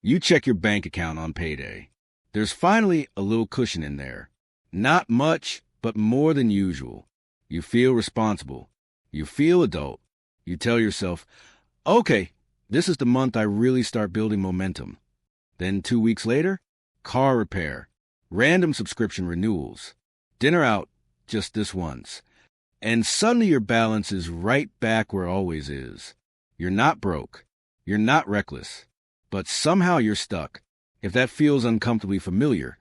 You check your bank account on payday. There's finally a little cushion in there. Not much, but more than usual. You feel responsible. You feel adult. You tell yourself, okay, this is the month I really start building momentum. Then 2 weeks later, car repair, random subscription renewals, dinner out just this once. And suddenly your balance is right back where it always is. You're not broke. You're not reckless. But somehow you're stuck. If that feels uncomfortably familiar,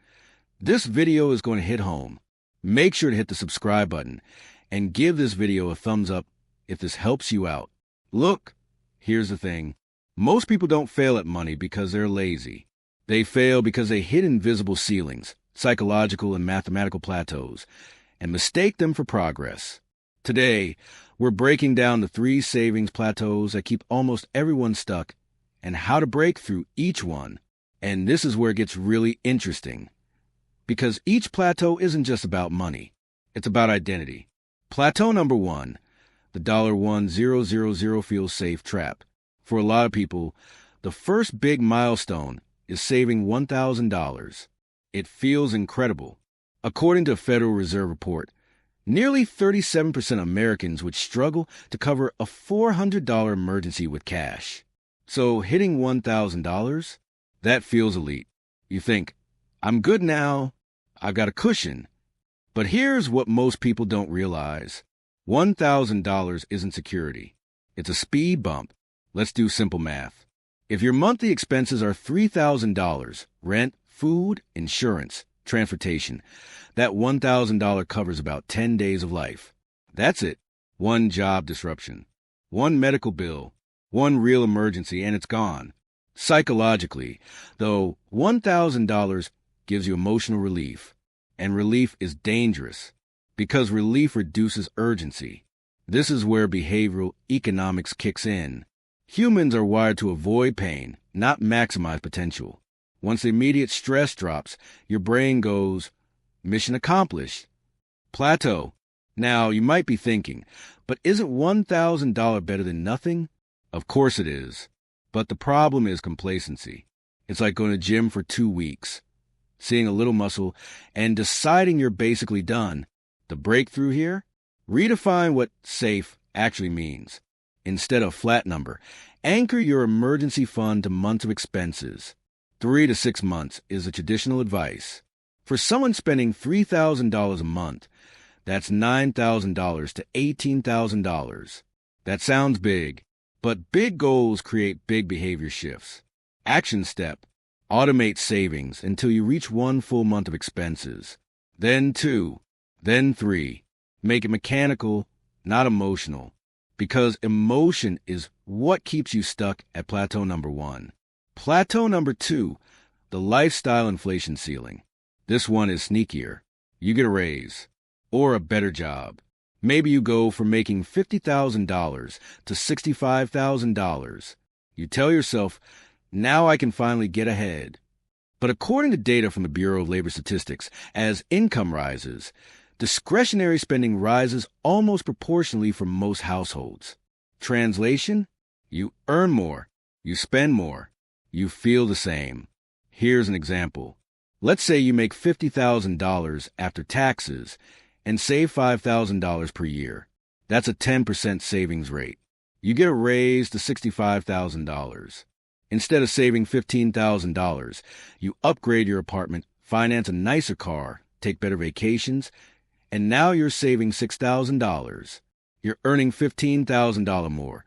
this video is going to hit home. Make sure to hit the subscribe button and give this video a thumbs up if this helps you out. Look, here's the thing. Most people don't fail at money because they're lazy. They fail because they hit invisible ceilings, psychological and mathematical plateaus, and mistake them for progress. Today, we're breaking down the 3 savings plateaus that keep almost everyone stuck and how to break through each one. And this is where it gets really interesting. Because each plateau isn't just about money. It's about identity. Plateau number 1, the $1,000 feels safe trap. For a lot of people, the first big milestone is saving $1,000. It feels incredible. According to a Federal Reserve report, nearly 37% of Americans would struggle to cover a $400 emergency with cash. So hitting $1,000, that feels elite. You think, I'm good now, I've got a cushion. But here's what most people don't realize. $1,000 isn't security. It's a speed bump. Let's do simple math. If your monthly expenses are $3,000, rent, food, insurance, transportation, that $1,000 covers about 10 days of life. That's it. One job disruption, one medical bill, one real emergency, and it's gone. Psychologically, though, $1,000 gives you emotional relief, and relief is dangerous because relief reduces urgency. This is where behavioral economics kicks in. Humans are wired to avoid pain, not maximize potential. Once the immediate stress drops, your brain goes, mission accomplished. Plateau. Now, you might be thinking, but isn't $1,000 better than nothing? Of course it is. But the problem is complacency. It's like going to the gym for 2 weeks, seeing a little muscle, and deciding you're basically done. The breakthrough here? Redefine what safe actually means. Instead of flat number, anchor your emergency fund to months of expenses. 3 to 6 months is the traditional advice. For someone spending $3,000 a month, that's $9,000 to $18,000. That sounds big, but big goals create big behavior shifts. Action step: automate savings until you reach 1 full month of expenses. Then 2, then 3. Make it mechanical, not emotional. Because emotion is what keeps you stuck at plateau number 1. Plateau number 2, the lifestyle inflation ceiling. This one is sneakier. You get a raise or a better job. Maybe you go from making $50,000 to $65,000. You tell yourself, now I can finally get ahead. But according to data from the Bureau of Labor Statistics, as income rises, discretionary spending rises almost proportionally for most households. Translation: you earn more, you spend more, you feel the same. Here's an example. Let's say you make $50,000 after taxes and save $5,000 per year. That's a 10% savings rate. You get a raise to $65,000. Instead of saving $15,000, you upgrade your apartment, finance a nicer car, take better vacations, and now you're saving $6,000. You're earning $15,000 more,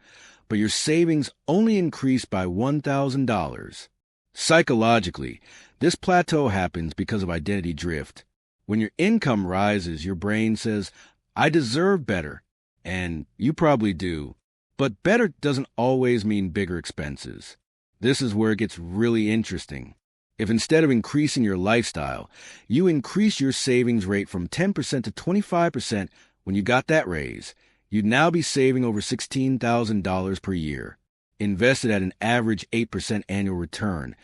but your savings only increased by $1,000. Psychologically, this plateau happens because of identity drift. When your income rises, your brain says, I deserve better. And you probably do. But better doesn't always mean bigger expenses. This is where it gets really interesting. If instead of increasing your lifestyle, you increase your savings rate from 10% to 25% when you got that raise, you'd now be saving over $16,000 per year, invested at an average 8% annual return.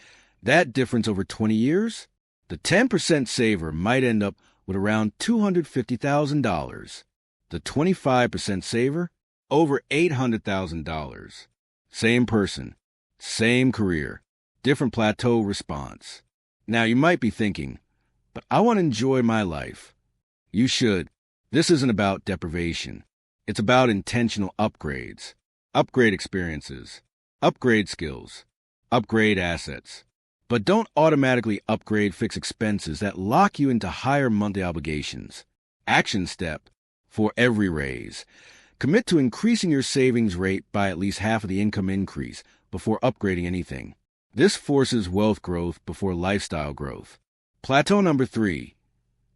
That difference over 20 years? The 10% saver might end up with around $250,000. The 25% saver? Over $800,000. Same person, same career, different plateau response. Now, you might be thinking, but I want to enjoy my life. You should. This isn't about deprivation. It's about intentional upgrades. Upgrade experiences. Upgrade skills. Upgrade assets. But don't automatically upgrade fixed expenses that lock you into higher monthly obligations. Action step. For every raise, commit to increasing your savings rate by at least half of the income increase before upgrading anything. This forces wealth growth before lifestyle growth. Plateau number 3,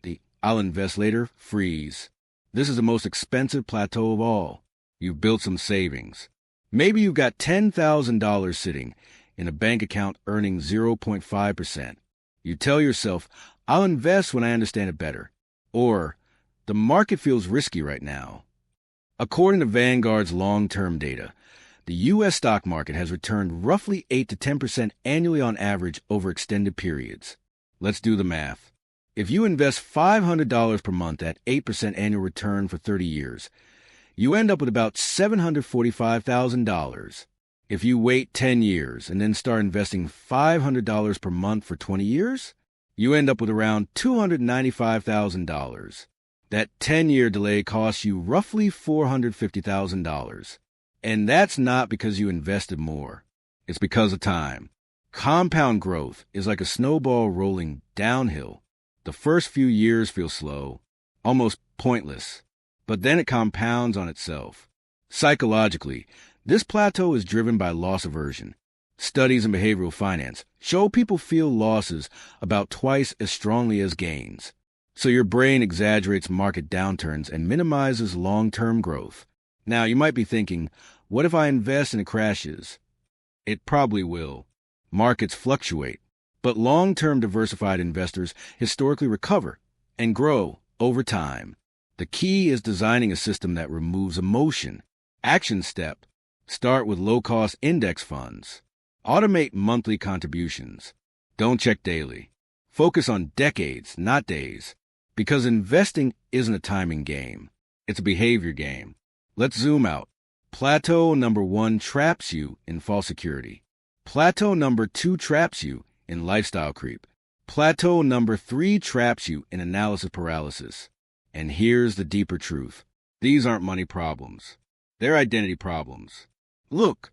the I'll invest later freeze. This is the most expensive plateau of all. You've built some savings. Maybe you've got $10,000 sitting in a bank account earning 0.5%. You tell yourself, I'll invest when I understand it better. Or, the market feels risky right now. According to Vanguard's long-term data, the U.S. stock market has returned roughly 8 to 10% annually on average over extended periods. Let's do the math. If you invest $500 per month at 8% annual return for 30 years, you end up with about $745,000. If you wait 10 years and then start investing $500 per month for 20 years, you end up with around $295,000. That 10-year delay costs you roughly $450,000. And that's not because you invested more. It's because of time. Compound growth is like a snowball rolling downhill. The first few years feel slow, almost pointless, but then it compounds on itself. Psychologically, this plateau is driven by loss aversion. Studies in behavioral finance show people feel losses about twice as strongly as gains. So your brain exaggerates market downturns and minimizes long-term growth. Now, you might be thinking, what if I invest and it crashes? It probably will. Markets fluctuate, but long-term diversified investors historically recover and grow over time. The key is designing a system that removes emotion. Action step. Start with low-cost index funds. Automate monthly contributions. Don't check daily. Focus on decades, not days. Because investing isn't a timing game. It's a behavior game. Let's zoom out. Plateau number 1 traps you in false security. Plateau number 2 traps you in lifestyle creep. Plateau number 3 traps you in analysis paralysis. And here's the deeper truth. These aren't money problems. They're identity problems. Look,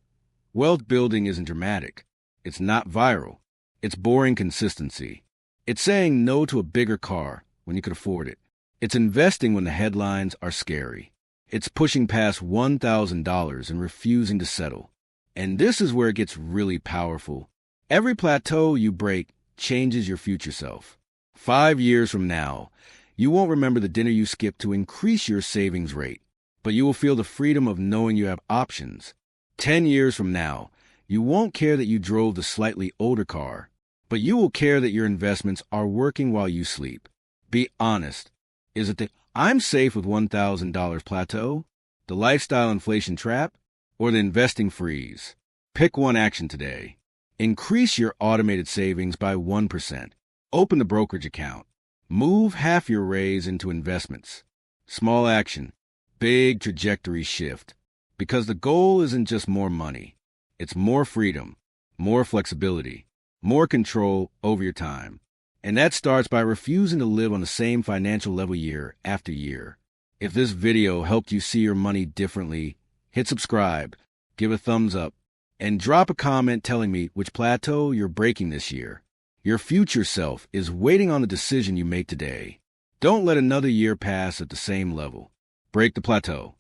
wealth building isn't dramatic. It's not viral. It's boring consistency. It's saying no to a bigger car when you could afford it. It's investing when the headlines are scary. It's pushing past $1,000 and refusing to settle. And this is where it gets really powerful. Every plateau you break changes your future self. 5 years from now, you won't remember the dinner you skipped to increase your savings rate, but you will feel the freedom of knowing you have options. 10 years from now, you won't care that you drove the slightly older car, but you will care that your investments are working while you sleep. Be honest. Is it the I'm safe with $1,000 plateau, the lifestyle inflation trap, or the investing freeze? Pick one action today. Increase your automated savings by 1%. Open the brokerage account. Move half your raise into investments. Small action, big trajectory shift. Because the goal isn't just more money. It's more freedom, more flexibility, more control over your time. And that starts by refusing to live on the same financial level year after year. If this video helped you see your money differently, hit subscribe, give a thumbs up, and drop a comment telling me which plateau you're breaking this year. Your future self is waiting on the decision you make today. Don't let another year pass at the same level. Break the plateau.